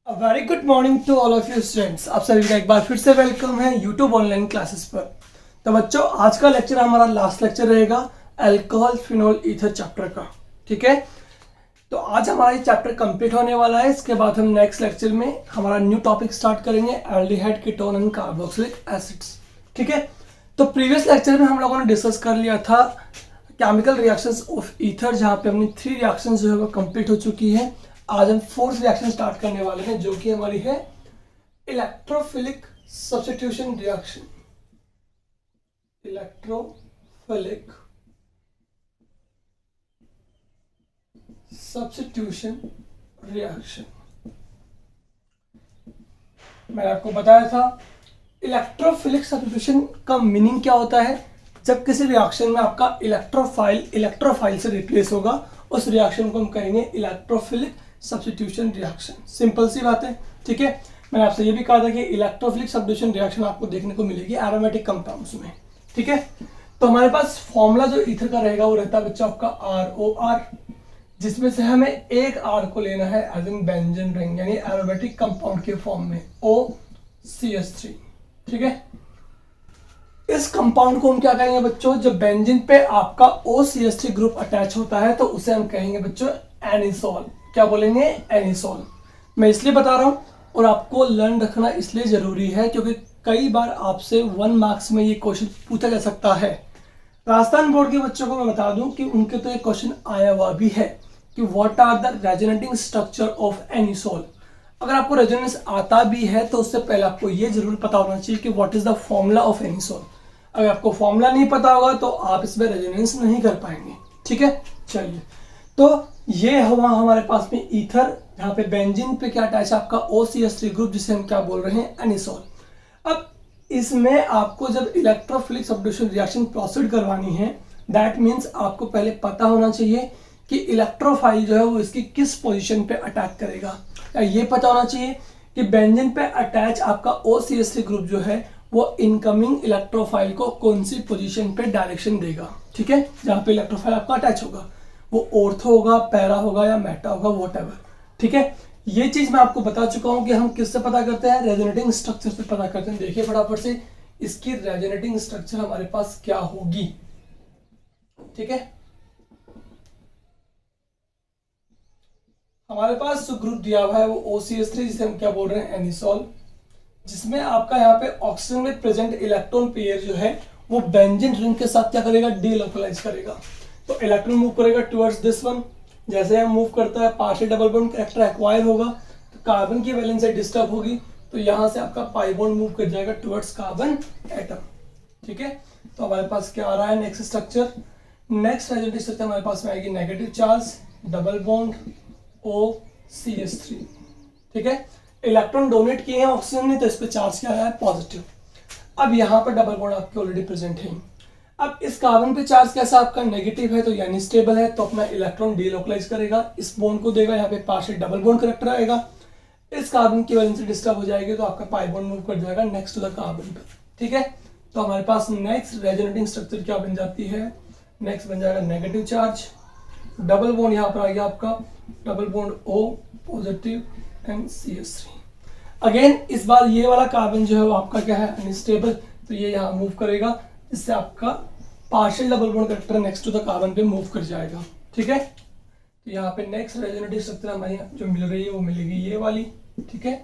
Very good morning to all of you students. आप सभी का एक बार फिर से वेलकम है यूट्यूब ऑनलाइन क्लासेस पर। तो बच्चों, आज का लेक्चर हमारा लास्ट लेक्चर रहेगा अल्कोहल फिनोल ईथर चैप्टर का। ठीक है, तो आज हमारा ये चैप्टर कंप्लीट होने वाला है। इसके बाद हम नेक्स्ट लेक्चर में हमारा न्यू टॉपिक स्टार्ट करेंगे, aldehyde, ketone and carboxylic acids. ठीक है, तो प्रीवियस लेक्चर में हम लोगों ने डिस्कस कर लिया था केमिकल रिएक्शंस ऑफ ईथर, जहाँ पे अपनी 3 रिएक्शंस जो है वो कंप्लीट हो चुकी है। आज हम 4th रिएक्शन स्टार्ट करने वाले हैं, जो कि हमारी है electrophilic substitution reaction. Electrophilic substitution reaction. मैंने आपको बताया था इलेक्ट्रोफिलिक सब्स्टिट्यूशन का मीनिंग क्या होता है। जब किसी रिएक्शन में आपका इलेक्ट्रोफाइल से रिप्लेस होगा, उस रिएक्शन को हम कहेंगे इलेक्ट्रोफिलिक सब्स्टिट्यूशन रिएक्शन। सिंपल सी बात है। ठीक है, मैंने आपसे ये भी कहा था कि इलेक्ट्रोफिलिक सब्स्टिट्यूशन रिएक्शन आपको देखने को मिलेगी एरोमेटिक कंपाउंड्स में। ठीक है, तो हमारे पास फॉर्मूला जो ईथर का रहेगा वो रहता है बच्चा आपका ROR, जिसमें से हमें एक R को लेना है एज इन बेंजीन रिंग, यानी एरोमेटिक कंपाउंड के फॉर्म में OCH3। ठीक है, इस कंपाउंड को हम क्या कहेंगे बच्चों, जब बेंजीन पे आपका OCH3 ग्रुप अटैच होता है तो उसे हम कहेंगे बच्चों एनिसोल। क्या बोलेंगे? एनिसोल। मैं इसलिए बता रहा हूं और आपको लर्न रखना इसलिए जरूरी है क्योंकि कई बार आपसे 1 मार्क्स में ये क्वेश्चन पूछा जा सकता है। राजस्थान बोर्ड के बच्चों को मैं बता दूं कि उनके तो एक क्वेश्चन आया हुआ भी है कि what are the resonating structure of anisole. अगर आपको रेजोनेंस आता भी है तो उससे पहले आपको ये जरूर पता होना चाहिए कि what is the formula of anisole. अगर आपको फॉर्मूला नहीं पता होगा तो आप इसमें रेजोनेंस नहीं कर पाएंगे। ठीक है, चलिए, तो ये हुआ हमारे पास में ईथर, जहां पे बेंजीन पे क्या अटैच है आपका OCH3 ग्रुप, जिसे हम क्या बोल रहे हैं? एनिसोल। अब इसमें आपको जब इलेक्ट्रोफिलिक सब्स्टिट्यूशन रिएक्शन प्रोसीड करवानी है, दैट मीन्स आपको पहले पता होना चाहिए कि इलेक्ट्रोफाइल जो है वो इसकी किस पोजीशन पे अटैक करेगा। या ये पता होना चाहिए कि बेंजीन पे अटैच आपका OCH3 ग्रुप जो है वो इनकमिंग इलेक्ट्रोफाइल को कौन सी पोजीशन पे डायरेक्शन देगा। ठीक है, जहां पे इलेक्ट्रोफाइल आपका अटैच होगा वो ऑर्थो होगा, पैरा होगा या मेटा होगा, व्हाटएवर। ठीक है, ये चीज मैं आपको बता चुका हूं कि हम किससे पता करते हैं? रेजोनेटिंग स्ट्रक्चर से पता करते हैं। देखिए फटाफट से इसकी रेजोनेटिंग स्ट्रक्चर हमारे पास क्या होगी। ठीक है, हमारे पास जो ग्रुप दिया हुआ है वो OCH3, जिसे हम क्या बोल रहे हैं? एनिसोल, जिसमें आपका यहाँ पे ऑक्सीजन में प्रेजेंट इलेक्ट्रॉन पेयर जो है वो बेंजीन रिंग के साथ क्या करेगा? डीलोकलाइज करेगा। तो इलेक्ट्रॉन मूव करेगा टुवर्ड्स दिस वन। जैसे हम मूव करता है partial double bond character acquire होगा, तो कार्बन की वैलेंस डिस्टर्ब होगी, तो यहाँ से आपका पाई बॉन्ड मूव कर जाएगा टुवर्ड्स कार्बन एटम। ठीक है, तो हमारे पास क्या आ रहा है next structure? Next resonative structure हमारे पास में आएगी negative charge, double bond OCH3। ठीक है, इलेक्ट्रॉन डोनेट किए हैं ऑक्सीजन ने, तो इस पे चार्ज क्या आया है? पॉजिटिव। अब यहाँ पर डबल बॉन्ड आपके ऑलरेडी प्रेजेंट है। अब इस कार्बन पे चार्ज कैसा आपका? नेगेटिव है, तो यानी स्टेबल है, तो अपना इलेक्ट्रॉन डीलोकलाइज करेगा, इस बॉन्ड को देगा, यहाँ पे पार्शियल डबल बॉन्ड करेक्टर आएगा, इस कार्बन की वैलेंस डिस्टर्ब हो जाएगी, तो आपका पाई बॉन्ड मूव कर जाएगा नेक्स्ट टू द कार्बन पे। ठीक है, तो हमारे पास नेक्स्ट रेजोनेटिंग स्ट्रक्चर क्या बन जाती है? नेक्स्ट बन जाएगा नेगेटिव चार्ज, डबल बॉन्ड यहाँ पर आ गया आपका, double bond O positive and CH3। Again इस बार ये वाला कार्बन जो है वो आपका क्या है? अनस्टेबल, तो ये यहाँ मूव करेगा, इससे आपका partial double bond character next to the carbon पे मूव कर जाएगा। ठीक है, तो यहाँ पे नेक्स्ट रेजोनेटिव स्ट्रक्चर हमारी जो मिल रही है वो मिलेगी ये वाली। ठीक है,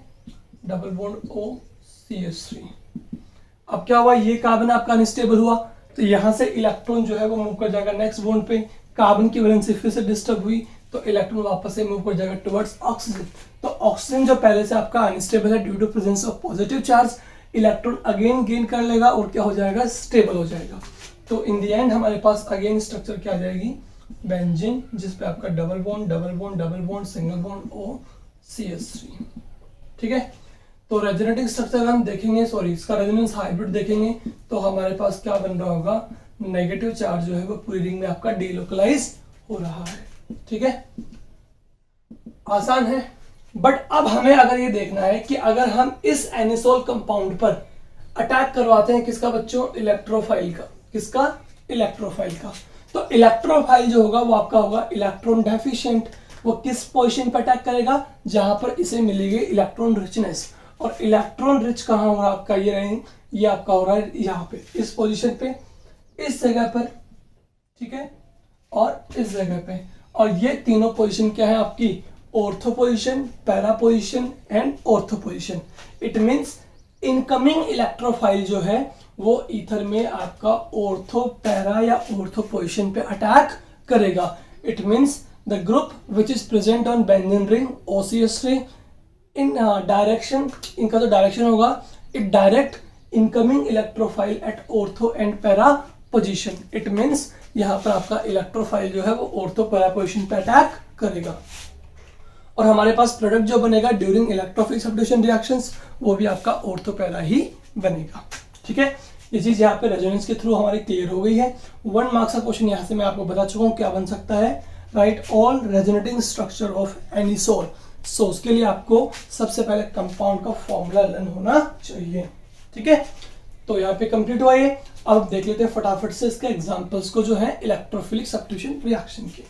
डबल बॉन्ड OCH3। अब क्या हुआ? ये कार्बन आपका अनस्टेबल हुआ, तो यहाँ से इलेक्ट्रॉन जो है वो मूव कर जाएगा नेक्स्ट बॉन्ड पे, कार्बन की वैलेंस फिर से डिस्टर्ब हुई, तो इलेक्ट्रॉन वापस से मूव कर जाएगा टुवर्ड्स ऑक्सीजन। तो ऑक्सीजन जो पहले से आपका अनस्टेबल है due to presence of positive charge, electron again gain कर लेगा और क्या हो जाएगा? स्टेबल हो जाएगा। तो इन द एंड हमारे पास अगेन स्ट्रक्चर क्या आ जाएगी? बेंजीन, जिस पे आपका double bond double bond double bond single bond OCH3। ठीक है, तो रेजोनेटिंग स्ट्रक्चर हम देखेंगे, सॉरी इसका रेजोनेंस हाइब्रिड देखेंगे, तो हमारे पास क्या बन रहा होगा? नेगेटिव चार्ज जो है वो पूरी रिंग में आपका डीलोकलाइज हो रहा है। ठीक है, आसान है, बट अब हमें अगर ये देखना है कि अगर हम इस एनिसोल कंपाउंड पर अटैक करवाते हैं किसका बच्चों? इलेक्ट्रोफाइल का। किसका? इलेक्ट्रोफाइल का। तो इलेक्ट्रोफाइल जो होगा वो आपका होगा इलेक्ट्रॉन डेफिशिएंट। वो किस पोजीशन पर अटैक करेगा, जहां पर इसे मिलेगी इलेक्ट्रॉन रिचनेस। और इलेक्ट्रॉन रिच कहाँ हो रहा है आपका, ये आपका हो रहा है यहाँ पे, इस पोजीशन पे, इस जगह पर, ठीक है, और इस जगह पे। और ये तीनों पोजीशन क्या है आपकी, ortho position, para position and ortho position. It means incoming electrophile जो है वो ईथर में आपका ऑर्थो, पैरा या ऑर्थो पोजीशन पे अटैक करेगा। It means the group which is present on benzene ring OCS3 in direction, इनका जो डायरेक्शन होगा, it direct incoming electrophile at ortho and para position. It means यहाँ पर आपका इलेक्ट्रोफाइल जो है वो ऑर्थो पैरा पोजीशन पे अटैक करेगा। और हमारे पास प्रोडक्ट जो बनेगा ड्यूरिंग इलेक्ट्रोफिलिक सब्स्टिट्यूशन रिएक्शंस, वो भी आपका ऑर्थो पैरा ही बनेगा। ठीक है, ये चीज यहाँ पे रेजोनेंस के थ्रू हमारी क्लियर हो गई है। 1 मार्क्स का क्वेश्चन यहाँ से मैं आपको बता चुका हूँ क्या बन सकता है, write all resonating structure of anisole. So उसके लिए आपको सबसे पहले कंपाउंड का फॉर्मूला लर्न होना चाहिए। ठीक है, तो यहाँ पे कंप्लीट हुआ ये। अब देख लेते हैं फटाफट से इसके एग्जांपल्स को जो है इलेक्ट्रोफिलिक सब्स्टिट्यूशन रिएक्शन के।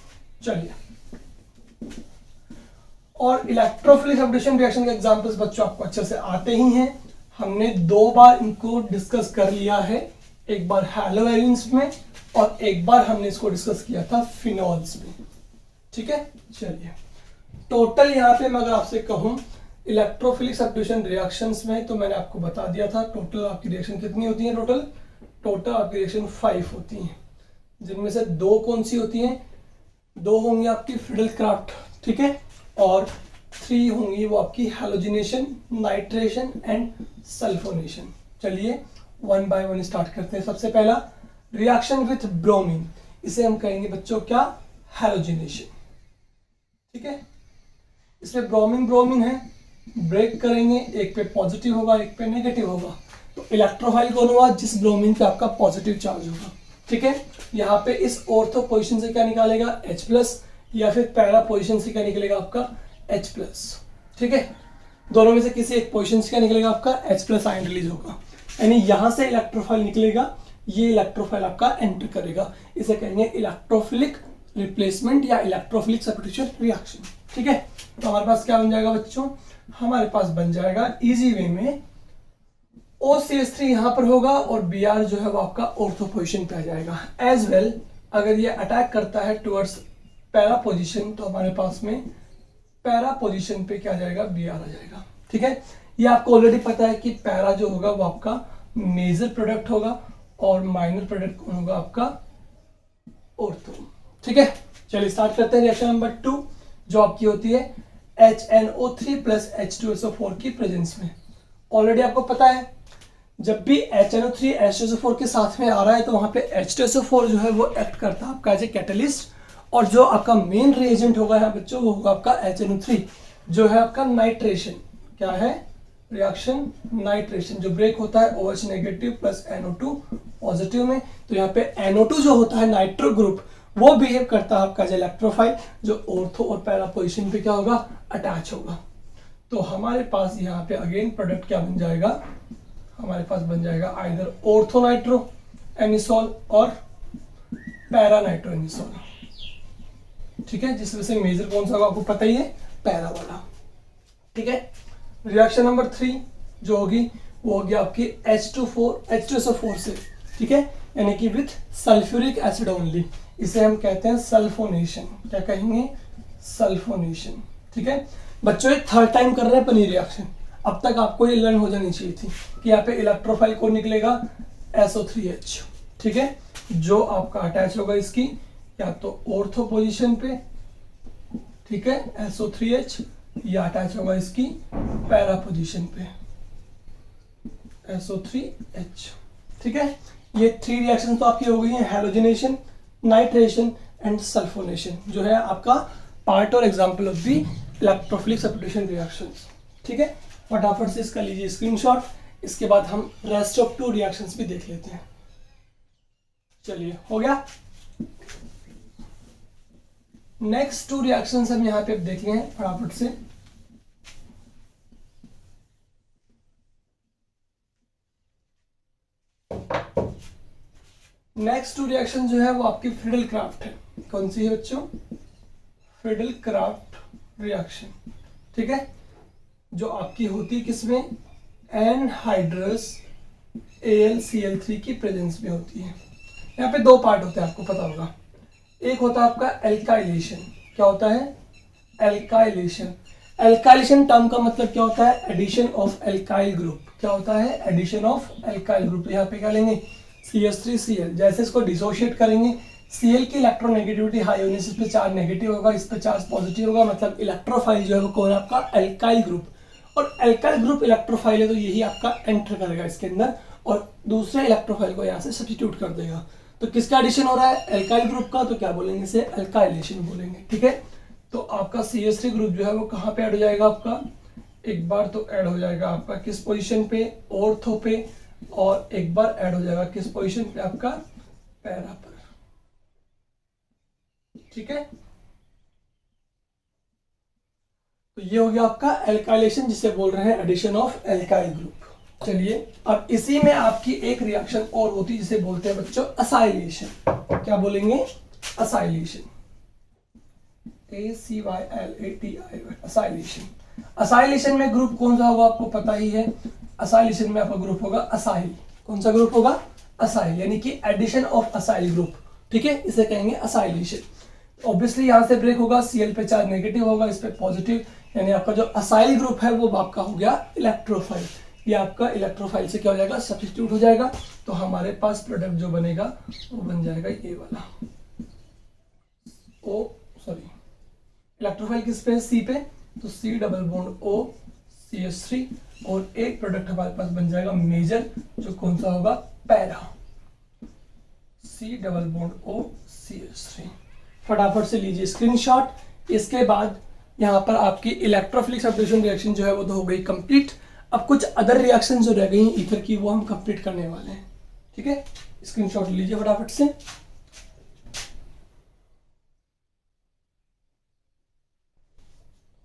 चलिए, और इलेक्ट्रोफिलिक सब्स्टिट्यूशन रिएक्शन के एग्जांपल्स बच्चों आपको अच्छे से आते ही हैं। हमने 2 बार इनको डिस्कस कर लिया है, एक बार हैलोवेरिन्स में और एक बार हमने इसको डिस्कस किया था फिनॉल्स में। ठीक है, चलिए टोटल यहाँ पे मैं अगर आपसे कहूं इलेक्ट्रोफिलिक सब्स्टिट्यूशन रिएक्शंस में, तो मैंने आपको बता दिया था टोटल आपकी रिएक्शन कितनी होती है, टोटल आपकी रिएक्शन 5 होती हैं, जिनमें से 2 कौन सी होती हैं, 2 होंगी आपकी फ्रीडल क्राफ्ट, ठीक है, और 3 होंगी वो आपकी हैलोजिनेशन, नाइट्रेशन एंड सल्फोनेशन। चलिए 1 बाय 1 स्टार्ट करते हैं। सबसे पहला रिएक्शन विथ ब्रोमीन, इसे हम कहेंगे बच्चों क्या, हैलोजिनेशन। ठीक है, इसमें ब्रोमीन है, ब्रेक करेंगे, एक पे पॉजिटिव होगा एक पे नेगेटिव होगा, तो इलेक्ट्रोफाइल कौन हुआ, जिस ब्रोमीन पे आपका पॉजिटिव चार्ज होगा। ठीक है, यहाँ पे इस ऑर्थो पोजीशन से क्या निकालेगा H+, या फिर पैरा पोजीशन से क्या निकलेगा आपका H+। ठीक है, दोनों में से किसी एक पोजीशन से क्या निकलेगा आपका H+ आयन रिलीज होगा, यानी यहां से इलेक्ट्रोफाइल निकलेगा, ये इलेक्ट्रोफाइल आपका एंटर करेगा। इसे कहेंगे इलेक्ट्रोफिलिक रिप्लेसमेंट या इलेक्ट्रोफिलिक सब्स्टिट्यूशन रिएक्शन। ठीक है, तो हमारे पास क्या बन जाएगा बच्चों, हमारे पास बन जाएगा इजी वे में OCS3 यहां पर होगा और Br जो है वो आपका ऑर्थो पोजीशन पे आ जाएगा। एज वेल अगर ये अटैक करता है टुवर्ड्स पैरा पोजीशन, तो हमारे पास में पैरा पोजीशन पे क्या आ जाएगा, Br आ जाएगा। ठीक है, ये आपको ऑलरेडी पता है कि पैरा जो होगा वो आपका मेजर प्रोडक्ट होगा और माइनर प्रोडक्ट कौन होगा आपका ऑर्थो। ठीक है, चलिए स्टार्ट करते हैं रिएक्शन नंबर 2, जो आपकी होती है HNO3 प्लस H2SO4 की प्रेजेंस में। ऑलरेडी आपको पता है जब भी HNO3 H2SO4 के साथ में आ रहा है तो वहां पे H2SO4 जो है वो एक्ट करता है आपका एज ए कैटलिस्ट, और जो आपका मेन रिएजेंट होगा यहाँ बच्चों वो होगा आपका HNO3 जो है आपका नाइट्रेशन। क्या है, रिएक्शन नाइट्रेशन, जो ब्रेक होता है OH negative plus NO2 positive में। तो यहाँ पे NO2 जो होता है नाइट्रो ग्रुप, वो बिहेव करता है आपका इलेक्ट्रोफाइल, जो ऑर्थो और पैरा पोजीशन पे क्या होगा, अटैच होगा। तो हमारे पास यहाँ पे अगेन प्रोडक्ट क्या बन जाएगा, हमारे पास बन जाएगा आइदर ऑर्थो नाइट्रो एनिसोल और पैरा नाइट्रो एनिसोल। ठीक है, जिस वजह से मेजर कौन सा होगा आपको पता ही है, पैरा वाला। ठीक है, रिएक्शन नंबर 3 जो होगी वो होगी आपकी H2SO4 से। ठीक है, यानी कि विथ सल्फ्यूरिक एसिड ओनली, इसे हम कहते हैं सल्फोनेशन। क्या कहेंगे, सल्फोनेशन। ठीक है बच्चों, ये 3rd टाइम कर रहे हैं पनीर रिएक्शन। अब तक आपको ये लर्न हो जानी चाहिए थी कि यहाँ पे इलेक्ट्रोफाइल कौन निकलेगा, SO3H। ठीक है, जो आपका अटैच होगा इसकी या तो ऑर्थो पोजीशन पे, ठीक है SO3H, या अटैच होगा इसकी पैरा पोजीशन पे SO3H। ठीक है, ये 3 रिएक्शन तो आपकी हो गई हैं, हैलोजिनेशन, नाइट्रेशन एंड सल्फोनेशन, जो है आपका पार्ट और example of the electrophilic substitution reactions. ठीक है, फटाफट से इसका लीजिए स्क्रीनशॉट, इसके बाद हम रेस्ट ऑफ 2 रिएक्शंस भी देख लेते हैं। चलिए हो गया, नेक्स्ट 2 रिएक्शंस हम यहाँ पे देख लिए हैं फटाफट से। नेक्स्ट 2 रिएक्शन जो है वो आपकी फ्रीडल क्राफ्ट है। कौन सी है बच्चों, फिडल क्राफ्ट रिएक्शन, ठीक है, जो आपकी होती है किसमें, एनहाइड्रस AlCl3 की प्रेजेंस में होती है। यहाँ पे दो पार्ट होते हैं, आपको पता होगा। एक होता है आपका एल्काइलेशन। क्या होता है, एल्काइलेशन। एल्काइलेशन टर्म का मतलब क्या होता है, एडिशन ऑफ एल्काइल ग्रुप। क्या होता है, एडिशन ऑफ एल्काइल ग्रुप। यहाँ पे क्या लेंगे, CH3Cl। जैसे इसको डिसोशिएट करेंगे, Cl की इलेक्ट्रोनेगेटिविटी हाई होने से इस पे चार्ज नेगेटिव होगा, इस पे चार्ज पॉजिटिव होगा, मतलब इलेक्ट्रोफाइल जो है वो कौन है, आपका एल्काइल ग्रुप। और एल्काइल ग्रुप इलेक्ट्रोफाइल है तो यही आपका एंटर करेगा इसके अंदर और दूसरे इलेक्ट्रोफाइल को यहाँ से सब्स्टिट्यूट कर देगा। तो किसका एडिशन हो रहा है, एल्काइल ग्रुप का, तो क्या बोलेंगे इसे, एल्काइलेशन बोलेंगे, ठीक है। तो आपका CH3 ग्रुप जो है वो कहाँ पे ऐड हो जाएगा आपका, एक बार तो ऐड हो जाएगा आपका किस पोजीशन पे, ऑर्थो पे, और एक बार ऐड हो जाएगा किस पोजीशन पे, आपका पैरा पर, ठीक है। तो ये हो गया आपका एल्काइलेशन, जिसे बोल रहे हैं एडिशन ऑफ एल्काइल ग्रुप। चलिए अब इसी में आपकी एक रिएक्शन और होती है जिसे बोलते हैं बच्चों असाइलेशन। क्या बोलेंगे, असाइलेशन, ACYLATI, असाइलेशन। असाइलेशन में ग्रुप कौन सा होगा आपको पता ही है, असाइलेशन में आपका ग्रुप होगा असाइल। कौन सा ग्रुप होगा, असाइल, यानी कि एडिशन ऑफ असाइल ग्रुप, ठीक है, इसे कहेंगे असाइलेशन। ऑब्वियसली यहां से ब्रेक होगा, Cl पे चार्ज नेगेटिव होगा, इस पे पॉजिटिव, यानी आपका जो असाइल ग्रुप है वो आपका हो गया इलेक्ट्रोफाइल। ये आपका इलेक्ट्रोफाइल से क्या हो जाएगा, सब्स्टिट्यूट हो जाएगा। तो हमारे पास प्रोडक्ट जो बनेगा वो बन जाएगा ये वाला, इलेक्ट्रोफाइल किस पे, C पे, तो C double bond O CH3, और एक प्रोडक्ट हमारे पास बन जाएगा मेजर, जो कौन सा होगा, para, C double bond O CH3। फटाफट से लीजिए स्क्रीनशॉट। इसके बाद यहाँ पर आपकी इलेक्ट्रोफिलिक सब्स्टिट्यूशन रिएक्शन जो है वो तो हो गई कंप्लीट। अब कुछ अदर रिएक्शन जो रह गई हैं ईथर की, वो हम कंप्लीट करने वाले हैं, ठीक है। स्क्रीनशॉट लीजिए फटाफट से।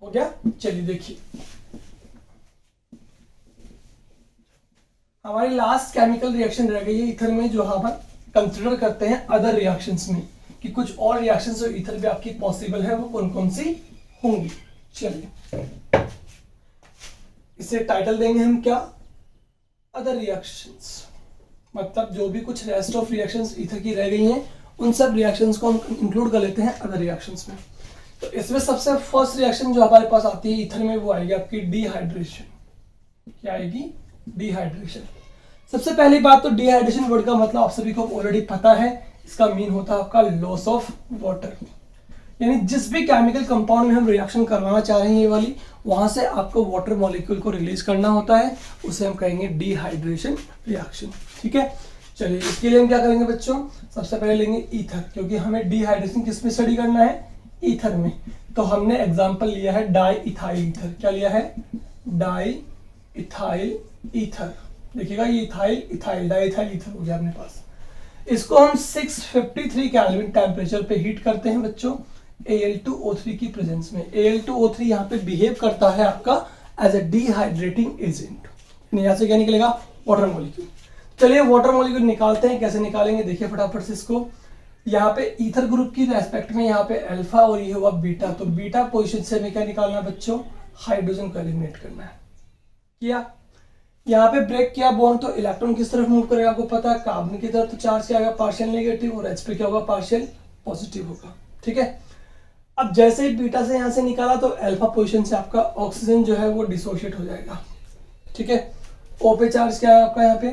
हो गया, चलिए देखिए हमारी लास्ट केमिकल रिएक्शन रह गई है ईथर में, जो हम कंसिडर करते हैं अदर रिएक्शंस में, कि कुछ और रिएक्शंस जो ईथर में आपकी पॉसिबल है वो कौन कौन सी होंगी। चलिए इसे टाइटल देंगे हम क्या, अदर रिएक्शंस। मतलब जो भी कुछ रेस्ट ऑफ रिएक्शंस ईथर की रह गई हैं उन सब रिएक्शंस को हम इंक्लूड कर लेते हैं अदर रिएक्शंस में। तो इसमें सबसे फर्स्ट रिएक्शन जो हमारे पास आती है ईथर में वो आएगी आपकी डिहाइड्रेशन। क्या आएगी, डिहाइड्रेशन। सबसे पहली बात तो डिहाइड्रेशन वर्ड का मतलब आप सभी को ऑलरेडी पता है, इसका मीन होता है आपका लॉस ऑफ वाटर। यानी जिस भी केमिकल कंपाउंड में हम रिएक्शन करवाना चाह रहे हैं ये वाली, वहां से आपको वाटर मॉलिक्यूल को रिलीज करना होता है, उसे हम कहेंगे डिहाइड्रेशन रिएक्शन, ठीक है। चलिए इसके लिए हम क्या करेंगे बच्चों, सबसे पहले लेंगे ईथर, क्योंकि हमें डिहाइड्रेशन किस में स्टडी करना है, ईथर में। तो हमने एग्जांपल लिया है डाई इथाइल ईथर। क्या लिया है, डाई इथाइल ईथर। देखिएगा ये ethyl ethyl di ethyl ether हो गया अपने पास। इसको हम 653 केल्विन टेम्परेचर पे हीट करते हैं बच्चों Al2O3 की प्रेजेंस में। Al2O3 यहाँ पे बिहेव करता है आपका एज ए डिहाइड्रेटिंग एजेंट। यहाँ से क्या निकलेगा, वाटर मॉलिक्यूल। चलिए वाटर मॉलिक्यूल निकालते हैं, कैसे निकालेंगे देखिए फटाफट से इसको। यहाँ पे ईथर ग्रुप की रेस्पेक्ट में यहाँ पे अल्फा और ये हुआ बीटा, तो बीटा पोजीशन से हमें क्या निकालना है बच्चों, हाइड्रोजन को एलिमिनेट करना है। किया, यहाँ पे ब्रेक किया बॉन्ड, तो इलेक्ट्रॉन किस तरफ मूव करेगा आपको पता है, कार्बन की तरफ। तो चार्ज क्या आएगा, पार्शियल नेगेटिव, और H पे क्या होगा, पार्शियल पॉजिटिव होगा, ठीक है। अब जैसे ही बीटा से यहाँ से निकाला तो अल्फा पोजीशन से आपका ऑक्सीजन जो है वो डिसोशिएट हो जाएगा, ठीक है। O पे चार्ज क्या है आपका, यहाँ पे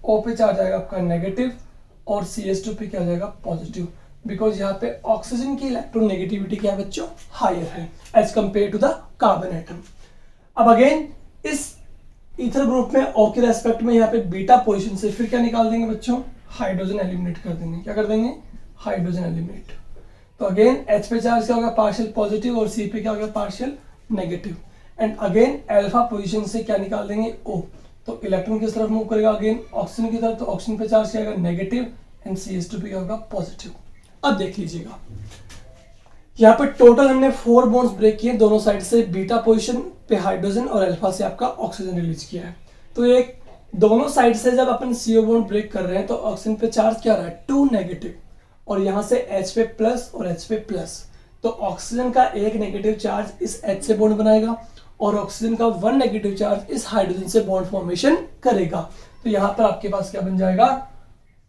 O पे चार्ज आएगा आपका नेगेटिव, और CH2 पे क्या हो जाएगा, पॉजिटिव, बिकॉज यहाँ पे ऑक्सीजन की इलेक्ट्रॉन नेगेटिविटी क्या है बच्चों, हायर है as compare to the carbon atom. अब अगेन इस ईथर ग्रुप में O के रेस्पेक्ट में यहाँ पे बीटा पोजीशन से फिर क्या निकाल देंगे बच्चों, हाइड्रोजन एलिमिनेट कर देंगे। क्या कर देंगे, हाइड्रोजन एलिमिनेट। तो अगेन H पे चार्ज क्या होगा, पार्शियल पॉजिटिव, और C पे क्या होगा, partial negative. And again alpha position से क्या निकाल देंगे, O। तो इलेक्ट्रॉन किस तरफ मूव करेगा, अगेन ऑक्सीजन की तरफ। तो ऑक्सीजन पे चार्ज क्या आएगा, नेगेटिव, एंड CH2 पे क्या होगा, पॉजिटिव। अब देख लीजिएगा यहाँ पे टोटल हमने 4 बॉन्ड्स ब्रेक किए दोनों साइड से, बीटा पोजीशन पे हाइड्रोजन और अल्फा से आपका ऑक्सीजन रिलीज किया है। तो एक दोनों साइड से जब अपन CO बॉन्ड ब्रेक कर रहे हैं तो ऑक्सीजन पे चार्ज क्या आ रहा है, 2 नेगेटिव, और यहाँ से H पे प्लस और H पे प्लस। तो ऑक्सीजन का एक नेगेटिव चार्ज इस H से बॉन्ड बनाएगा और ऑक्सीजन का 1 नेगेटिव चार्ज इस हाइड्रोजन से बॉन्ड फॉर्मेशन करेगा। तो यहाँ पर आपके पास क्या बन जाएगा,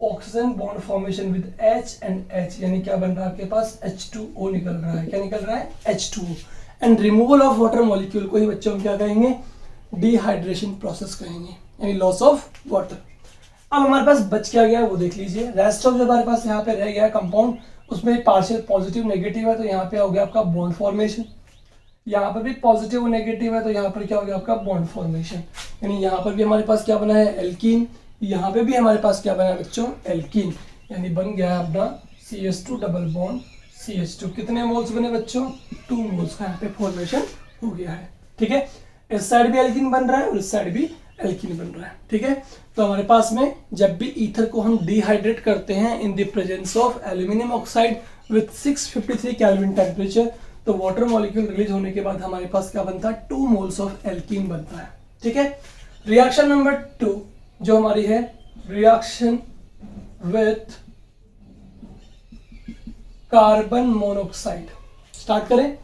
oxygen bond formation with H and H, यानी क्या बन रहा है आपके पास H2O निकल रहा है। क्या निकल रहा है, H2O। And removal of water molecule को ही बच्चों हम क्या कहेंगे, डिहाइड्रेशन प्रोसेस कहेंगे, यानी लॉस ऑफ वाटर। अब हमारे पास बच क्या गया वो देख लीजिए। रेस्ट ऑफ जो हमारे पास यहाँ पे रह गया कंपाउंड, उसमें पार्शियल पॉजिटिव नेगेटिव है, तो यहाँ पे हो गया आपका बॉन्ड फॉर्मेशन। यहाँ पर भी पॉजिटिव नेगेटिव है, तो यहाँ पर क्या हो गया आपका बॉन्ड फॉर्मेशन। यानी यहाँ पर भी हमारे पास क्या बना है, एल्कीन, यहाँ पे भी हमारे पास क्या बना है बच्चों, एल्कीन, यानी बन गया है अपना CH2 डबल बॉन्ड CH2। कितने मोल्स बने बच्चों, 2 मोल्स का यहाँ पे फॉर्मेशन हो गया है। ठीक है, इस साइड भी एल्कीन बन रहा है और इस साइड भी एल्कीन बन रहा है। ठीक है, तो हमारे पास में जब भी ईथर को हम डिहाइड्रेट करते हैं in the presence of aluminium oxide with 653 kelvin temperature, तो वाटर मॉलिक्यूल रिलीज होने के बाद हमारे पास क्या बनता है, 2 मोल्स ऑफ एल्कीन बनता है। ठीक है, रिएक्शन नंबर 2 जो हमारी है, reaction with carbon monoxide. Start करें।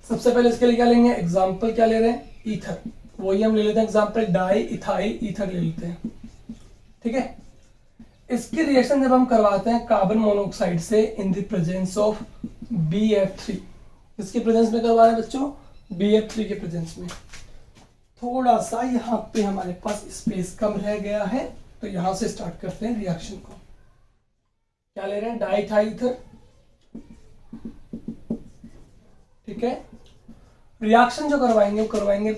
सबसे पहले इसके लिए क्या लेंगे, एग्जाम्पल क्या ले रहे हैं, ईथर, वही हम ले लेते हैं एग्जाम्पल, डाई इथाइल ईथर ले लेते हैं। ठीक है, इसकी रिएक्शन जब हम करवाते हैं कार्बन मोनोऑक्साइड से in the presence of BF3, इसके प्रेजेंस में करवा रहे हैं बच्चों, BF3 के प्रेजेंस में। थोड़ा सा यहाँ पे हमारे पास स्पेस कम रह गया है, तो यहां से स्टार्ट करते हैं रिएक्शन को। क्या ले रहे हैं, डाइथाइल ईथर। ठीक है, रिएक्शन जो करवाएंगे वो करवाएंगे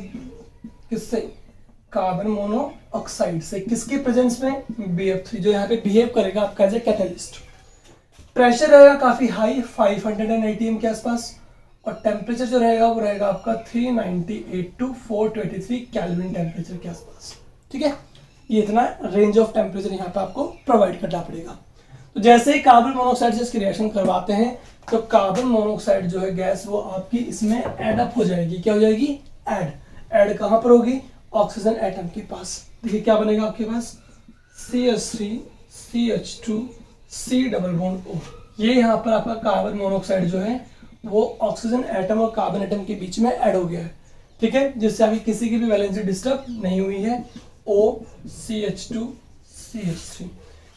किससे, कार्बन मोनोऑक्साइड से, किसके प्रेजेंस में, BF3, जो यहाँ पे बिहेव करेगा आपका एज ए कैटलिस्ट। प्रेशर रहेगा काफी हाई 500 atm के आसपास, और टेम्परेचर जो रहेगा वो रहेगा आपका 398 to 423 केल्विन टेम्परेचर के आसपास। ठीक है, ये इतना रेंज ऑफ टेम्परेचर यहाँ पे आपको प्रोवाइड करना पड़ेगा। तो जैसे ही कार्बन मोनोऑक्साइड से इसकी रिएक्शन करवाते हैं, तो कार्बन मोनोऑक्साइड जो है गैस, वो आपकी इसमें एड अप हो जाएगी। क्या हो जाएगी, ऐड कहां पर होगी, ऑक्सीजन एटम के पास। देखिए क्या बनेगा आपके पास, CH3 CH2 C double bond O। ये यहाँ पर आपका कार्बन मोनोऑक्साइड जो है वो ऑक्सीजन एटम और कार्बन एटम के बीच में ऐड हो गया है। ठीक है, जिससे अभी किसी की भी वैलेंसी डिस्टर्ब नहीं हुई है, OCH2 CH3।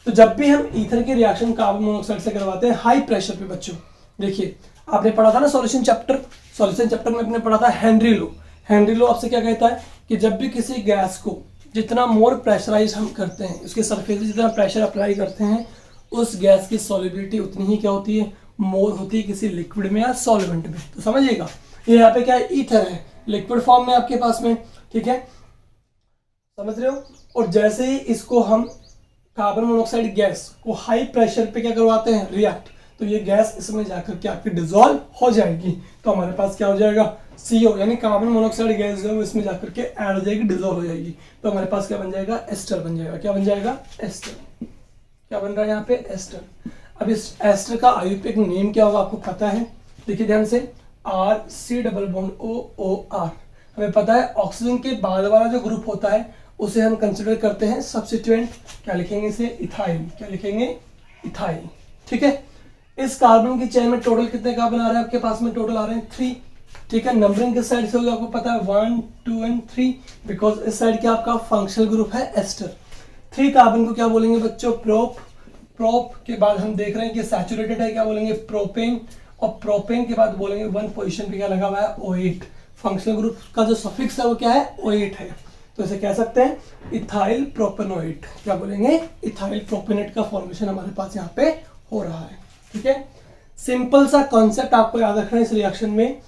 तो जब भी हम ईथर के रिएक्शन कार्बन मोनोऑक्साइड से करवाते हैं हाई प्रेशर पे बच्चों, देखिए आपने पढ़ा था ना सॉल्यूशन चैप्टर में आपने पढ़ा था हेनरी लॉ। हेनरी लॉ आपसे क्या कहता है कि जब भी किसी गैस को जितना मोर प्रेशराइज हम करते हैं, उसके सरफेस जितना प्रेशर अप्लाई करते हैं, उस गैस की सॉल्युबिलिटी उतनी ही क्या होती है, मोर होती है किसी लिक्विड में या सॉल्वेंट में। तो समझिएगा, ये यहाँ पे क्या है, ईथर है, लिक्विड फॉर्म में आपके पास में। ठीक है, समझ रहे हो। और जैसे ही इसको हम कार्बन मोनोऑक्साइड गैस को हाई प्रेशर पे क्या करवाते हैं, रिएक्ट, तो ये गैस इसमें जाकर के आपकी डिसॉल्व हो जाएगी। तो हमारे पास क्या हो जाएगा, CO, यानी कार्बन मोनोऑक्साइड गैस जो है इसमें जाकर के ऐड हो जाएगी, डिसॉल्व हो जाएगी। तो हमारे पास क्या बन जाएगा, एस्टर बन जाएगा। क्या बन जाएगा, एस्टर। क्या बन रहा है यहाँ पे, एस्टर। अब इस एस्टर का आयुर्वेदिक नेम क्या होगा आपको पता है, देखिए ध्यान से, RC डबल बॉन्ड OOR। हमें पता है ऑक्सीजन के बाद वाला जो ग्रुप होता है उसे हम कंसिडर करते हैं सब्स्टिट्यूएंट। क्या लिखेंगे इसे, इथाइल। क्या लिखेंगे, इथाइल। ठीक है, इस कार्बन की चेन में टोटल कितने कार्बन आ रहे हैं आपके पास में, टोटल आ रहे हैं 3। ठीक है, नंबरिंग किस साइड से होगी आपको पता है, 1 2 एंड 3, बिकॉज इस साइड क्या आपका फंक्शनल ग्रुप है एस्टर। 3 कार्बन को क्या बोलेंगे बच्चों, प्रोप के बाद हम देख रहे हैं कि सैचुरेटेड है, क्या बोलेंगे, प्रोपेन। और प्रोपेन के बाद बोलेंगे 1 पोजीशन पे क्या लगा हुआ है, O8। फंक्शनल ग्रुप का जो सफिक्स है वो क्या है, O8 है। तो इसे कह सकते हैं इथाइल प्रोपेनोएट। क्या बोलेंगे, इथाइल प्रोपेनेट का फॉर्मेशन हमारे पास यहाँ पे हो रहा है। ठीक है, सिंपल सा कॉन्सेप्ट आपको याद रखना है इस रिएक्शन में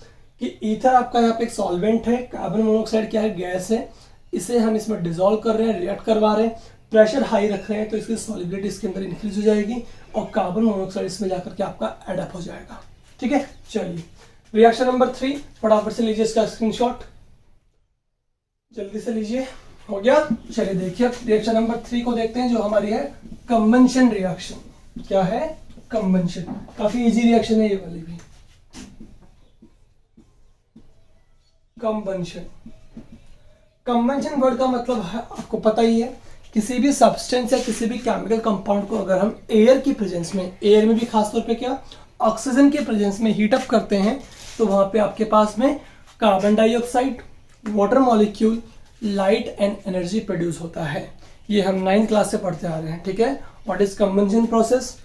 कि ईथर आपका यहाँ पे एक सॉल्वेंट है, कार्बन मोनोऑक्साइड क्या है, गैस है, इसे हम इसमें डिसॉल्व कर रहे हैं, रिएक्ट करवा रहे हैं, प्रेशर हाई रख रहे हैं, तो इसकी सॉल्युबिलिटी इसके अंदर इंक्रीज हो जाएगी और कार्बन मोनोऑक्साइड इसमें जाकर के आपका एडअप हो जाएगा। ठीक है, चलिए रिएक्शन नंबर 3 फटाफट से लीजिए इसका स्क्रीनशॉट, जल्दी से लीजिए। हो गया, चलिए देखिए रिएक्शन नंबर 3 को देखते हैं, जो हमारी है कंबंशन रिएक्शन। क्या है, कंबंशन। काफी इजी रिएक्शन है ये वाली भी। कंबंशन, कंबंशन वर्ड का मतलब है आपको पता ही है, किसी भी सब्सटेंस या किसी भी केमिकल कंपाउंड को अगर हम एयर की प्रेजेंस में, एयर में भी खासतौर पे क्या, ऑक्सीजन के प्रेजेंस में हीट अप करते हैं तो वहां पे आपके पास में carbon dioxide, water molecule, light and energy produce होता है। ये हम 9th क्लास से पढ़ते आ रहे हैं, ठीक है। What is combustion process?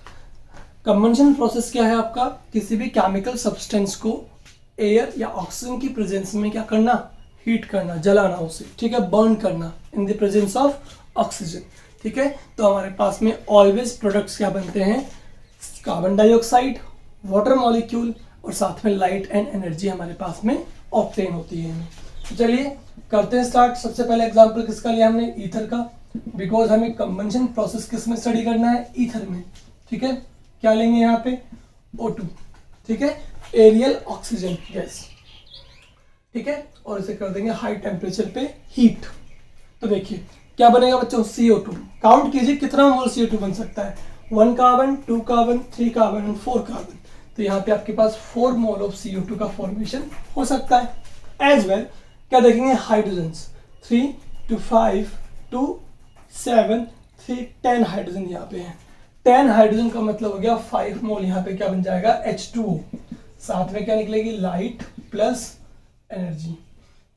Combustion process क्या है आपका? किसी भी केमिकल सब्सटेंस को एयर या ऑक्सीजन की प्रेजेंस में क्या करना? हीट करना, जलाना उसे, ठीक है, बर्न करना in the presence of oxygen, ठीक है। तो हमारे पास में ऑलवेज प्रोडक्ट्स क्या बनते हैं? कार्बन डाइऑक्साइड, वाटर मॉलिक्यूल और साथ में लाइट एंड एनर्जी हमारे पास में ऑब्टेन होती है। तो चलिए करते हैं स्टार्ट। सबसे पहले एग्जांपल किसका लिया हमने? ईथर का, बिकॉज हमें कंबंशन प्रोसेस किस में स्टडी करना है? ईथर में, ठीक है। क्या लेंगे यहाँ पे? O2, ठीक है, एरियल ऑक्सीजन गैस, ठीक है, और इसे कर देंगे हाई टेम्परेचर पे हीट। तो देखिए क्या बनेगा बच्चों? CO2। काउंट कीजिए कितना मोल CO2 बन सकता है? 1 carbon, 2 carbon, 3 carbon and 4 carbon. तो यहाँ पे आपके पास 4 मोल ऑफ CO2 का फॉर्मेशन हो सकता है। एज वेल क्या देखेंगे? हाइड्रोजन्स 3 to 5 to 7 3 10 हाइड्रोजन यहाँ पे है। 10 हाइड्रोजन का मतलब हो गया 5 मोल यहाँ पे क्या बन जाएगा? H2O। साथ में क्या निकलेगी? Light plus energy.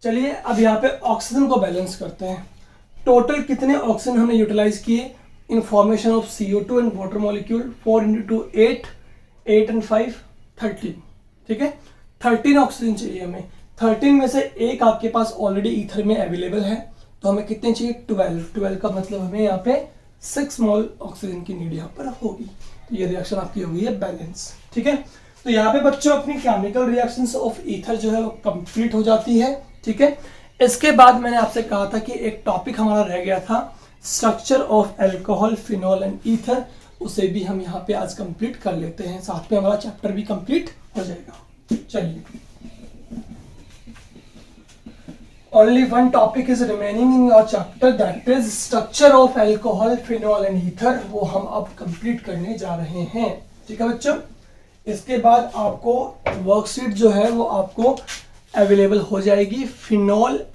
चलिए अब यहाँ पे ऑक्सीजन को बैलेंस करते हैं। टोटल कितने ऑक्सीजन हमने यूटिलाइज किए in formation of CO2 and water molecule? 4 × 2 8, 8 and 5 13, ठीक है। 13 ऑक्सीजन चाहिए हमें। 13 में से एक आपके पास ऑलरेडी ईथर में अवेलेबल है, तो हमें कितने चाहिए? 12 का मतलब हमें यहाँ पे 6 मोल ऑक्सीजन की नीड यहाँ पर होगी। तो ये रिएक्शन आपकी हो गई है बैलेंस, ठीक है। तो यहाँ पे बच्चों अपनी केमिकल रिएक्शंस ऑफ ईथर जो है वो कंप्लीट हो जाती है, ठीक है। इसके बाद मैंने आपसे कहा था कि एक टॉपिक हमारा रह गया था, structure of alcohol, phenol and ether. उसे भी हम यहाँ पे आज कंप्लीट कर लेते हैं, साथ में हमारा चैप्टर भी कंप्लीट हो जाएगा। चलिए, only one topic is remaining in your chapter, that is structure of alcohol, phenol and ether। वो हम अब कंप्लीट करने जा रहे हैं, ठीक है बच्चों। इसके बाद आपको वर्कशीट जो है वो आपको अवेलेबल हो जाएगी फिनॉल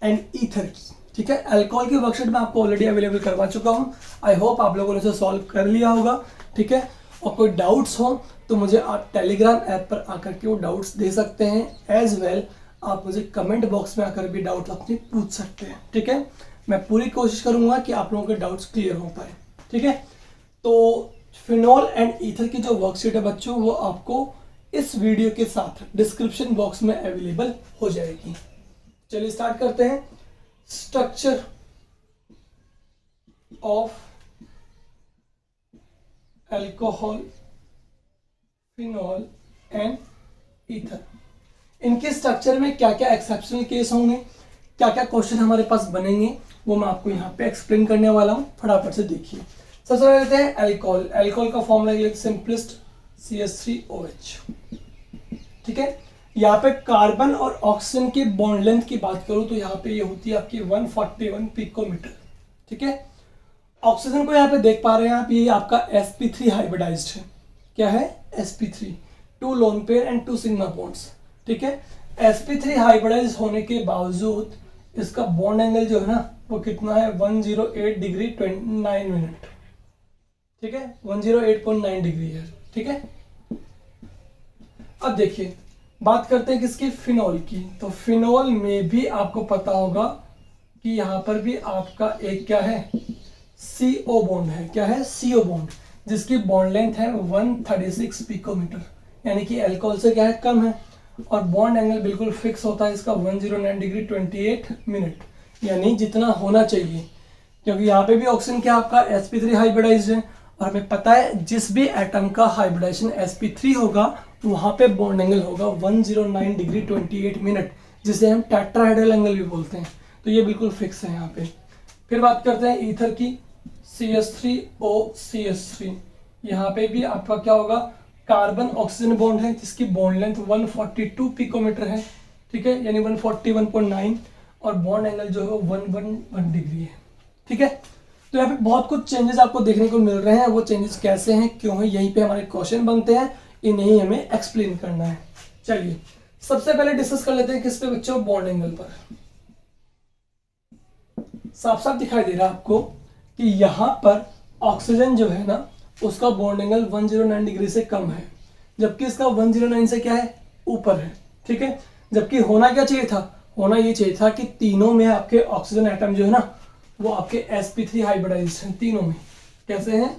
एंड ईथर की, ठीक है। अल्कोहल की वर्कशीट मैं आपको ऑलरेडी अवेलेबल करवा चुका हूँ। आई होप आप लोगों ने इसे सॉल्व कर लिया होगा, ठीक है। और कोई डाउट्स हो तो मुझे आप टेलीग्राम ऐप पर आकर के वो डाउट्स दे सकते हैं। एज वेल आप मुझे कमेंट बॉक्स में आकर भी डाउट अपने पूछ सकते हैं, ठीक है। मैं पूरी कोशिश करूंगा कि आप लोगों के डाउट्स क्लियर हो पाए, ठीक है। तो फिनॉल एंड ईथर की जो वर्कशीट है बच्चों वो आपको इस वीडियो के साथ डिस्क्रिप्शन बॉक्स में अवेलेबल हो जाएगी। चलिए स्टार्ट करते हैं। Structure of alcohol, phenol and ether. इनके स्ट्रक्चर में क्या क्या एक्सेप्शनल केस होंगे, क्या क्या क्वेश्चन हमारे पास बनेंगे, वो मैं आपको यहाँ पे एक्सप्लेन करने वाला हूँ। फटाफट से देखिए। सबसे पहले लेते हैं अल्कोहल। अल्कोहल का फॉर्मूला लिखते हैं सिंपलेस्ट CH3OH, ठीक है। यहाँ पे कार्बन और ऑक्सीजन की बॉन्ड लेंथ की बात करूँ तो यहाँ पे ये होती है आपकी 141 पिकोमीटर, ठीक है। ऑक्सीजन को यहाँ पे देख पा रहे हैं आप, ये आपका sp3 हाइब्रिडाइज्ड है। क्या है? sp3, 2 lone pair and 2 sigma bonds, ठीक है। sp3 हाइब्रिडाइज होने के बावजूद इसका बॉन्ड एंगल जो है ना वो कितना है? 108 डिग्री 29 मिनट, ठीक है। 108.9 डिग्री है, ठीक है। अब देखिए बात करते हैं किसकी? फिनॉल की। तो फिनॉल में भी आपको पता होगा कि यहाँ पर भी आपका एक क्या है? CO बॉन्ड है। क्या है? CO बॉन्ड, जिसकी बॉन्ड लेंथ है 136 पिकोमीटर, यानी कि अल्कोहल से क्या है? कम है। और बॉन्ड एंगल बिल्कुल फिक्स होता है इसका 109 डिग्री 28 मिनट, यानी जितना होना चाहिए, क्योंकि यहाँ पे भी ऑक्सीजन क्या आपका sp3 हाइब्रिडाइज्ड है। और हमें पता है जिस भी एटम का हाइब्रिडाइजेशन sp3 होगा वहां पे बॉन्ड एंगल होगा 109 डिग्री 28 मिनट, जिसे हम टेट्राहेड्रल एंगल भी बोलते हैं। तो ये बिल्कुल फिक्स है यहाँ पे। फिर बात करते हैं ईथर की। CH3OCH3, यहाँ पे भी आपका क्या होगा? कार्बन ऑक्सीजन बॉन्ड है जिसकी बॉन्ड लेंथ 142 पिकोमीटर है, ठीक है, यानी 141.9, और बॉन्ड एंगल जो है वो 111 डिग्री है, ठीक है। तो यहाँ पे बहुत कुछ चेंजेस आपको देखने को मिल रहे हैं। वो चेंजेस कैसे हैं, क्यों है, यहीं पे हमारे क्वेश्चन बनते हैं, इन्हें हमें एक्सप्लेन करना है। चलिए सबसे पहले डिस्कस कर लेते हैं किस पे बच्चों? बॉन्ड एंगल पर। साफ साफ दिखाई दे रहा है आपको कि यहाँ पर ऑक्सीजन जो है ना उसका बॉन्ड एंगल 109 डिग्री से कम है, जबकि इसका 109 से क्या है, ऊपर है। ठीक है, जबकि होना क्या चाहिए था, होना ये चाहिए था कि तीनों में आपके ऑक्सीजन एटम जो है ना वो आपके sp3 हाइब्रिडाइज्ड हैं, तीनों में कैसे हैं,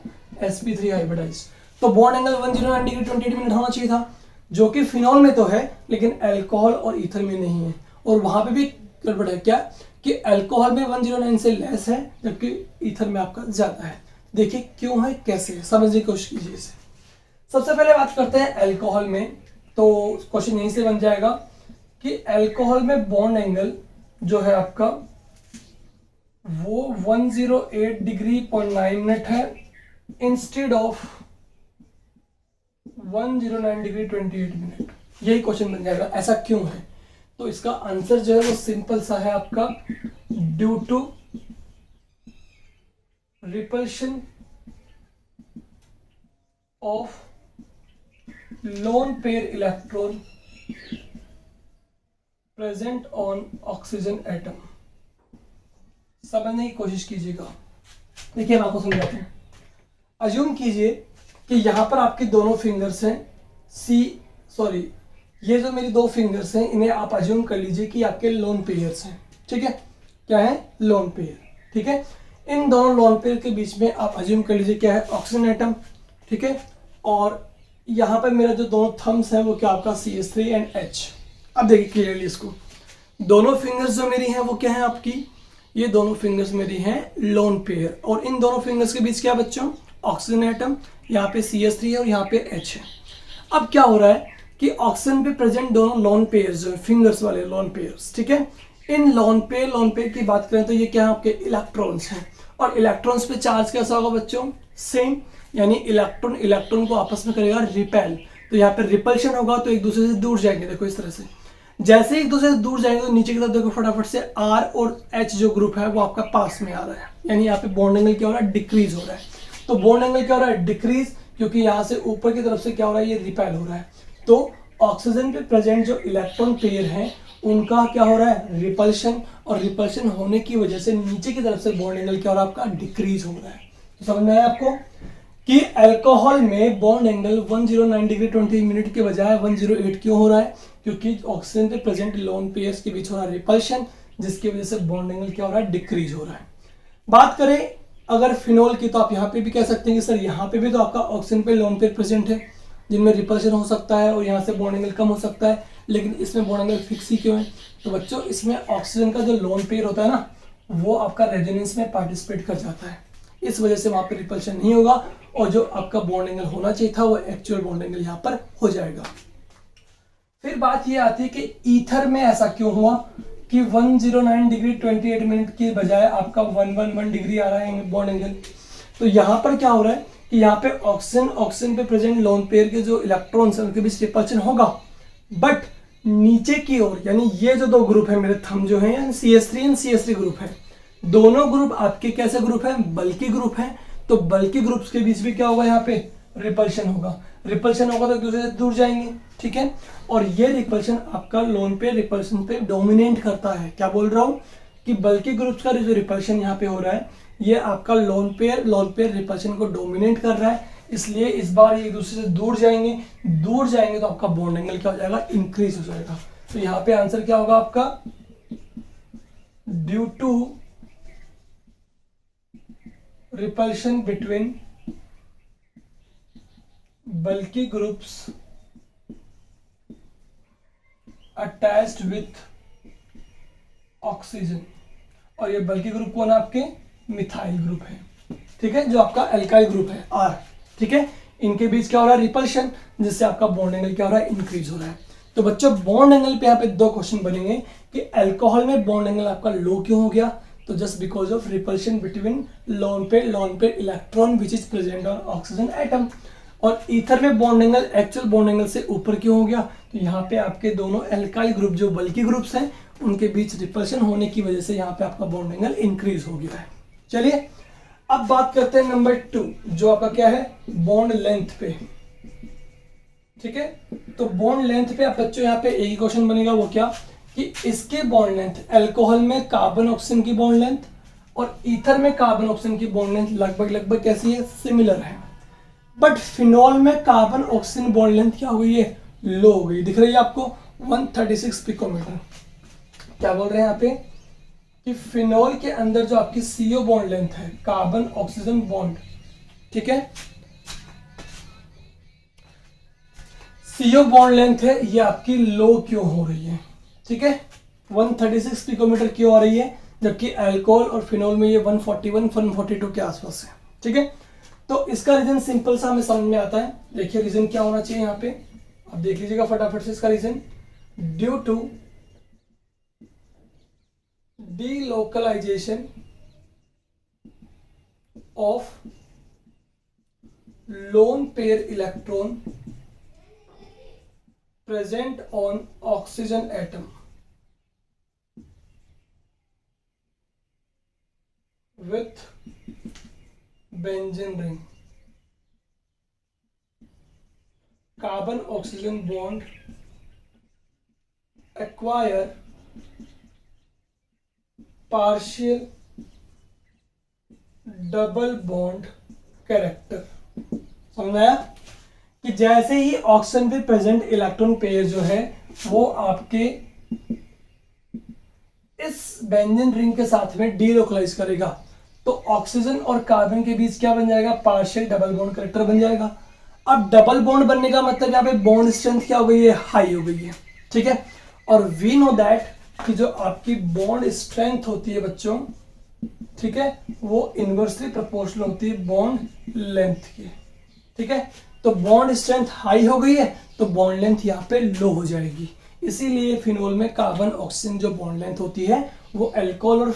sp3 हाइब्रिडाइज्ड। तो बॉन्ड एंगल 109 डिग्री 28 मिनट होना चाहिए था, जो कि फिनॉल में तो है लेकिन अल्कोहल और ईथर में नहीं है। और वहां पे भी गड़बड़ है, क्या कि अल्कोहल में 109 से लेस है जबकि ईथर में आपका ज्यादा है। देखिए क्यों है, कैसे है, समझने की कोशिश कीजिए इसे। सबसे पहले बात करते हैं अल्कोहल में, तो क्वेश्चन यहीं से बन जाएगा कि अल्कोहल में बॉन्ड एंगल जो है आपका वो 108 डिग्री 0.9 मिनट है इंस्टेड ऑफ 109 डिग्री 28 मिनट। यही क्वेश्चन बन जाएगा, ऐसा क्यों है। तो इसका आंसर जो है वो सिंपल सा है आपका, due to repulsion of lone pair electron present on oxygen atom. समझने की कोशिश कीजिएगा। देखिए हम आपको समझाते हैं। अज्यूम कीजिए कि यहां पर आपके दोनों फिंगर्स हैं, ये जो मेरी दो फिंगर्स हैं इन्हें आप अज्यूम कर लीजिए कि आपके लोन पेयर्स हैं। ठीक है, क्या है, लोन पेयर। ठीक है, इन दोनों लोन पेयर के बीच में आप अज्यूम कर लीजिए क्या है, ऑक्सीजन एटम। ठीक है, और यहाँ पर मेरा जो दोनों थम्स हैं वो क्या आपका CH3 एंड H। अब देखिए क्लियरली इसको, दोनों फिंगर्स जो मेरी हैं वो क्या है आपकी, ये दोनों फिंगर्स मेरी हैं लोन पेयर, और इन दोनों फिंगर्स के बीच क्या बच्चों, ऑक्सीजन एटम, यहाँ पे CH3 है और यहाँ पे H है। अब क्या हो रहा है कि ऑक्सीजन पे प्रेजेंट दोनों लोन पेयर्स जो है, फिंगर्स वाले लोन पेयर्स। ठीक है, इन लोन पेयर की बात करें तो ये क्या है आपके इलेक्ट्रॉन्स हैं, और इलेक्ट्रॉन्स पे चार्ज कैसा होगा बच्चों, सेम, यानी इलेक्ट्रॉन को आपस में करेगा रिपेल। तो यहाँ पे रिपल्शन होगा तो एक दूसरे से दूर जाएंगे। देखो इस तरह से, जैसे ही एक दूसरे से दूर जाएंगे तो नीचे की तरफ देखो फटाफट से R और H जो ग्रुप है वो आपका पास में आ रहा है, यानी यहाँ पे बॉन्ड एंगल क्या हो रहा है, डिक्रीज हो रहा है। तो बॉन्ड एंगल क्या हो रहा है, डिक्रीज, क्योंकि यहाँ से ऊपर की तरफ से क्या हो रहा है, ये रिपेल हो रहा है। तो ऑक्सीजन पे प्रेजेंट जो इलेक्ट्रॉन पेयर है उनका क्या हो रहा है, रिपल्शन, और रिपल्शन होने की वजह से नीचे की तरफ से बॉन्ड एंगल क्या हो रहा है आपका, डिक्रीज हो रहा है। तो समझ में आया आपको कि अल्कोहल में बॉन्ड एंगल 109 डिग्री 20 मिनट के बजाय 108 क्यों हो रहा है, क्योंकि ऑक्सीजन पे प्रेजेंट लोन पेयर्स के बीच हो रहा है रिपल्शन, जिसकी वजह से बॉन्ड एंगल क्या हो रहा है, डिक्रीज हो रहा है। बात करें अगर फिनोल की, तो आप यहाँ पे भी कह सकते हैं कि सर यहाँ पे भी तो आपका ऑक्सीजन पे लोन पेयर प्रेजेंट है जिनमें रिपल्शन हो सकता है और यहाँ से बॉन्ड एंगल कम हो सकता है, लेकिन इसमें बॉन्ड एंगल फिक्स ही क्यों है। तो बच्चों इसमें ऑक्सीजन का जो लोन पेयर होता है ना वो आपका रेजोनेंस में पार्टिसिपेट कर जाता है, इस वजह से वहां पे रिपल्शन नहीं होगा, और जो आपका बॉन्ड एंगल होना चाहिए था वो एक्चुअल बॉन्ड एंगल यहाँ पर हो जाएगा। फिर बात ये आती है कि ईथर में ऐसा क्यों हुआ कि 109 डिग्री 28 मिनट के बजाय आपका 111 डिग्री आ रहा है बॉन्ड एंगल। तो यहाँ पर क्या हो रहा है कि यहाँ पे ऑक्सीजन पे प्रेजेंट लोन पेयर के जो इलेक्ट्रॉन्स हैं उनके बीच रिपल्शन होगा, बट नीचे की ओर, यानी ये जो दो ग्रुप है मेरे थंब जो है, यानी CH3 एंड CH3 ग्रुप है, दोनों ग्रुप आपके कैसे ग्रुप है, बल्कि ग्रुप है। तो बल्कि ग्रुप्स के बीच भी क्या होगा, यहाँ पे रिपल्शन होगा। रिपल्शन होगा तो एक दूसरे से दूर जाएंगे। ठीक है, और ये रिपल्शन आपका लोन पे रिपल्शन पे डोमिनेट करता है। क्या बोल रहा हूँ कि बल्कि ग्रुप्स का जो रिपल्शन यहाँ पे हो रहा है ये आपका लोन पेयर रिपल्शन को डोमिनेट कर रहा है, इसलिए इस बार ये एक दूसरे से दूर जाएंगे तो आपका बॉन्ड एंगल क्या हो जाएगा, इंक्रीज हो जाएगा। तो यहाँ पे आंसर क्या होगा आपका, due to repulsion between bulky groups attached with oxygen। और ये बल्कि ग्रुप कौन है आपके, मिथाइल ग्रुप है। ठीक है, जो आपका एल्काइल ग्रुप है R। ठीक है, इनके बीच क्या हो रहा है, रिपल्शन, जिससे आपका बॉन्ड एंगल क्या हो रहा है, इंक्रीज हो रहा है। तो बच्चों बॉन्ड एंगल पे यहाँ पे दो क्वेश्चन बनेंगे कि अल्कोहल में बॉन्ड एंगल आपका लो क्यों हो गया, तो just because of repulsion between loan pair electron which is present on oxygen atom. और ईथर में bond angle actual bond angle से ऊपर क्यों हो गया, तो यहाँ पे आपके दोनों एल्काइल ग्रुप जो बल्कि ग्रुप्स हैं उनके बीच रिपल्शन होने की वजह से यहाँ पे आपका बॉन्ड एंगल इंक्रीज हो गया है। चलिए अब बात करते हैं नंबर 2, जो आपका क्या है, बॉन्ड लेंथ पे। ठीक है, तो बॉन्ड लेंथ पे आप बच्चों यहाँ पे एक ही क्वेश्चन बनेगा, वो क्या कि इसके बॉन्ड लेंथ, अल्कोहल में कार्बन ऑक्सीजन की बॉन्ड लेंथ और ईथर में कार्बन ऑक्सीजन की बॉन्ड लेंथ लगभग कैसी है, सिमिलर है। बट फिनॉल में कार्बन ऑक्सीजन बॉन्ड लेंथ क्या हो गई है, लो हो गई। दिख रही है आपको 136 पिकोमीटर। क्या बोल रहे हैं यहाँ पे कि फिनॉल के अंदर जो आपकी CO बॉन्ड लेंथ है, कार्बन ऑक्सीजन बॉन्ड, ठीक है, CO बॉन्ड लेंथ है, ये आपकी लो क्यों हो रही है, ठीक है, 136 पिकोमीटर क्यों आ रही है, जबकि अल्कोहल और फिनॉल में ये 141 142 के आसपास है, ठीक है। तो इसका रीजन सिंपल सा हमें समझ में आता है। देखिए रीजन क्या होना चाहिए यहाँ पे, आप देख लीजिएगा फटाफट से इसका reason, due to delocalization of lone pair electron present on oxygen atom with benzene ring, carbon oxygen bond acquire partial double bond character. समझ आया कि जैसे ही ऑक्सीजन पे प्रेजेंट इलेक्ट्रॉन पेयर जो है वो आपके इस बेंजीन रिंग के साथ में डीलोकलाइज करेगा, तो ऑक्सीजन और कार्बन के बीच क्या बन जाएगा, पार्शियल डबल बॉन्ड कैरेक्टर बन जाएगा। अब डबल बॉन्ड बनने का मतलब यहाँ पे बॉन्ड स्ट्रेंथ क्या हो गई है, हाई हो गई है, ठीक है। और वी नो दैट कि जो आपकी बॉन्ड स्ट्रेंथ होती है बच्चों, ठीक है, वो इनवर्सली प्रोपोर्शनल होती है बॉन्ड लेंथ की, ठीक है। तो बॉन्ड स्ट्रेंथ हाई हो गई है तो बॉन्ड लेंथ यहाँ पे लो हो जाएगी। इसीलिए फिनोल में कार्बन ऑक्सीजन जो बॉन्ड लेंथ होती है वो अल्कोहल और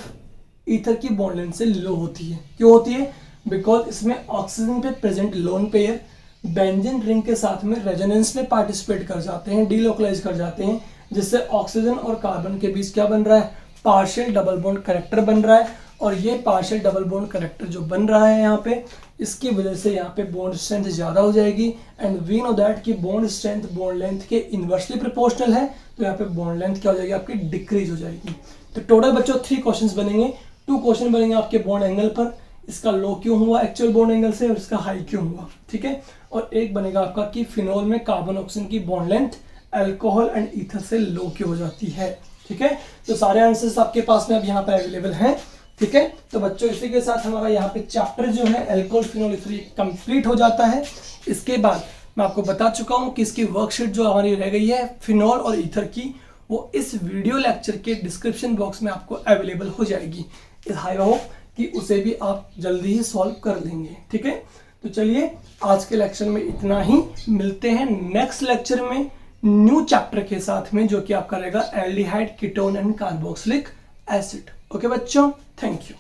ईथर की बॉन्ड लेंथ से लो होती है। क्यों होती है, बिकॉज इसमें ऑक्सीजन पे present lone pair benzene ring के साथ में रेजोनेंस में पार्टिसिपेट कर जाते हैं, डीलोकलाइज कर जाते हैं, जिससे ऑक्सीजन और कार्बन के बीच क्या बन रहा है, पार्शियल डबल बॉन्ड कैरेक्टर बन रहा है। और ये पार्शियल डबल बॉन्ड कैरेक्टर जो बन रहा है यहाँ पे, इसकी वजह से यहाँ पे बॉन्ड स्ट्रेंथ ज़्यादा हो जाएगी। एंड वी नो दैट कि बॉन्ड स्ट्रेंथ बॉन्ड लेंथ के इनवर्सली प्रोपोर्शनल है, तो यहाँ पे बॉन्ड लेंथ क्या हो जाएगी, आपकी डिक्रीज हो जाएगी। तो टोटल बच्चों 3 क्वेश्चन बनेंगे। 2 क्वेश्चन बनेंगे आपके बॉन्ड एंगल पर, इसका लो क्यों हुआ एक्चुअल बॉन्ड एंगल से और इसका हाई क्यों हुआ, ठीक है। और एक बनेगा आपका कि फिनोल में कार्बन ऑक्सीजन की bond length alcohol and ether से लो क्यों हो जाती है, ठीक है। तो सारे आंसर्स आपके पास में अब यहाँ पर अवेलेबल हैं, ठीक है। तो बच्चों इसी के साथ हमारा यहाँ पे चैप्टर जो है अल्कोहल फिनोल ईथर कंप्लीट हो जाता है। इसके बाद मैं आपको बता चुका हूँ कि इसकी वर्कशीट जो हमारी रह गई है फिनोल और ईथर की, वो इस वीडियो लेक्चर के डिस्क्रिप्शन बॉक्स में आपको अवेलेबल हो जाएगी। आई होप कि उसे भी आप जल्दी ही सॉल्व कर लेंगे, ठीक है। तो चलिए आज के लेक्चर में इतना ही, मिलते हैं नेक्स्ट लेक्चर में न्यू चैप्टर के साथ में, जो कि आपका रहेगा aldehyde ketone and carboxylic acid. Okay बच्चों, थैंक यू।